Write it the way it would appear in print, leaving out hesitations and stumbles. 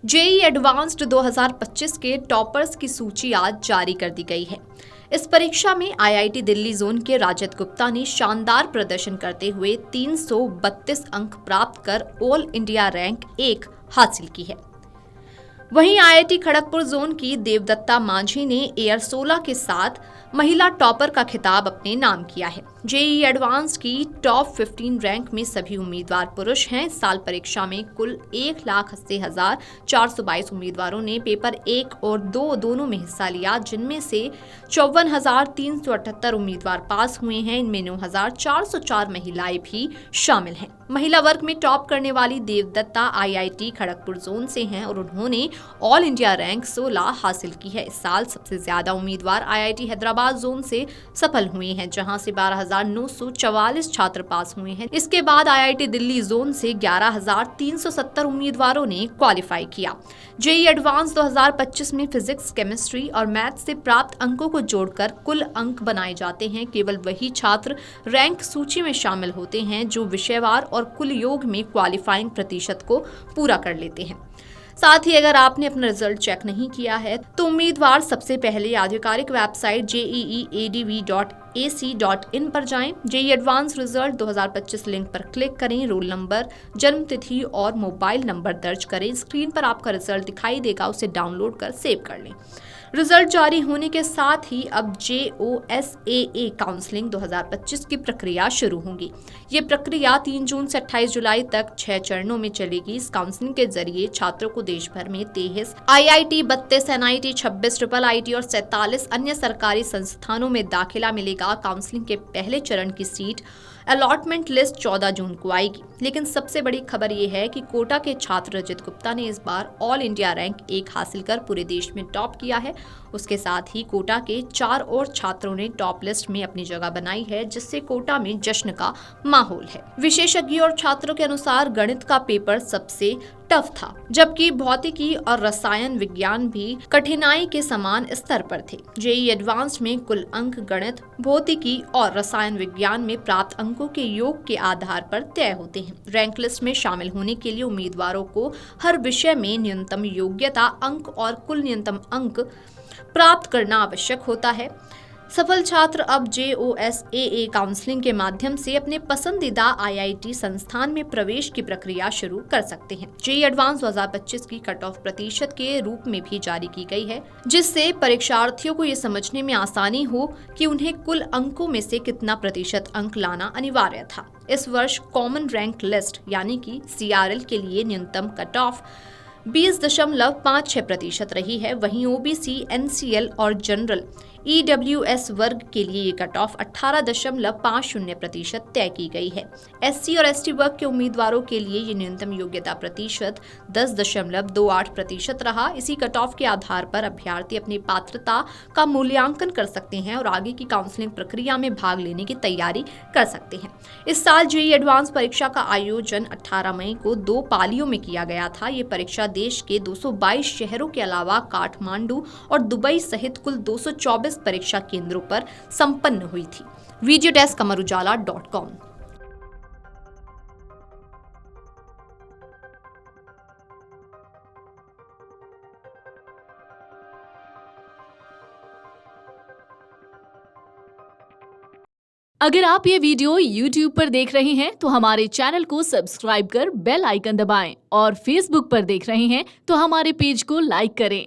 JEE advanced 2025 के toppers की सूची आज जारी कर दी गई है। इस परीक्षा में आईआईटी दिल्ली जोन के राजत गुप्ता ने शानदार प्रदर्शन करते हुए 332 अंक प्राप्त कर ऑल इंडिया रैंक 1 हासिल की है। वहीं आईआईटी खड़गपुर जोन की देवदत्ता मांझी ने एयर 16 के साथ महिला टॉपर का खिताब अपने नाम किया है। जेईई एडवांस की टॉप 15 रैंक में सभी उम्मीदवार पुरुष हैं। इस साल परीक्षा में कुल 1,80,422 उम्मीदवारों ने पेपर 1 और 2 दोनों में हिस्सा लिया, जिनमें से 54,378 उम्मीदवार पास हुए हैं। इनमें 9,404 महिलाएं भी शामिल हैं। महिला वर्ग में टॉप करने वाली देवदत्ता आईआईटी खड़गपुर जोन से हैं और उन्होंने ऑल इंडिया रैंक 16 हासिल की है। इस साल सबसे ज्यादा उम्मीदवार आईआईटी हैदराबाद जोन से सफल हुए हैं, जहां से 12,944 छात्र पास हुए हैं। इसके बाद आईआईटी दिल्ली जोन से 11,370 उम्मीदवारों ने क्वालिफाई किया। जेईई एडवांस 2025 में फिजिक्स, केमिस्ट्री और मैथ से प्राप्त अंकों को जोड़कर कुल अंक बनाए जाते हैं। केवल वही छात्र रैंक सूची में शामिल होते हैं जो विषयवार और कुल योग में क्वालिफाइंग प्रतिशत को पूरा कर लेते हैं। साथ ही अगर आपने अपना रिजल्ट चेक नहीं किया है तो उम्मीदवार सबसे पहले आधिकारिक वेबसाइट jeeadv.ac.in पर जाएं। जेईई एडवांस रिजल्ट 2025 लिंक पर क्लिक करें, रोल नंबर, जन्म तिथि और मोबाइल नंबर दर्ज करें। स्क्रीन पर आपका रिजल्ट दिखाई देगा, उसे डाउनलोड कर सेव कर लें। रिजल्ट जारी होने के साथ ही अब JOSAA काउंसलिंग 2025 की प्रक्रिया शुरू होगी। ये प्रक्रिया 3 जून से 28 जुलाई तक 6 चरणों में चलेगी। इस काउंसलिंग के जरिए छात्रों को देश भर में 23 IIT, 32 NIT, 26 IIIT और 47 अन्य सरकारी संस्थानों में दाखिला मिलेगा। काउंसलिंग के पहले चरण की सीट अलॉटमेंट लिस्ट 14 जून को आएगी। लेकिन सबसे बड़ी खबर ये है कि कोटा के छात्र रजत गुप्ता ने इस बार ऑल इंडिया रैंक 1 हासिल कर पूरे देश में टॉप किया है। उसके साथ ही कोटा के 4 और छात्रों ने टॉप लिस्ट में अपनी जगह बनाई है, जिससे कोटा में जश्न का माहौल है। विशेषज्ञों और छात्रों के अनुसार गणित का पेपर सबसे टफ था, जबकि भौतिकी और रसायन विज्ञान भी कठिनाई के समान स्तर पर थे। जेईई एडवांस में कुल अंक गणित, भौतिकी और रसायन विज्ञान में प्राप्त अंकों के योग के आधार पर तय होते हैं। रैंक लिस्ट में शामिल होने के लिए उम्मीदवारों को हर विषय में न्यूनतम योग्यता अंक और कुल न्यूनतम अंक प्राप्त करना आवश्यक होता है। सफल छात्र अब JOSAA काउंसलिंग के माध्यम से अपने पसंदीदा IIT संस्थान में प्रवेश की प्रक्रिया शुरू कर सकते हैं। जेईई एडवांस 2025 की कट ऑफ प्रतिशत के रूप में भी जारी की गई है, जिससे परीक्षार्थियों को ये समझने में आसानी हो कि उन्हें कुल अंकों में से कितना प्रतिशत अंक लाना अनिवार्य था। इस वर्ष कॉमन रैंक लिस्ट यानी कि CRL के लिए न्यूनतम कट ऑफ 20.56% रही है। वहीं OBC, NCL और जनरल EWS वर्ग के लिए ये कट ऑफ 18.50% तय की गई है। SC और ST वर्ग के उम्मीदवारों के लिए ये न्यूनतम योग्यता प्रतिशत 10.28% रहा। इसी कट ऑफ के आधार पर अभ्यर्थी अपनी पात्रता का मूल्यांकन कर सकते हैं और आगे की काउंसलिंग प्रक्रिया में भाग लेने की तैयारी कर सकते हैं। इस साल जेईई एडवांस परीक्षा का आयोजन 18 मई को 2 पालियों में किया गया था। ये परीक्षा देश के 222 शहरों के अलावा काठमांडू और दुबई सहित कुल 224 परीक्षा केंद्रों पर संपन्न हुई थी। Video desk amarujala.com। अगर आप ये वीडियो YouTube पर देख रहे हैं तो हमारे चैनल को सब्सक्राइब कर बेल आइकन दबाएं और Facebook पर देख रहे हैं तो हमारे पेज को लाइक करें।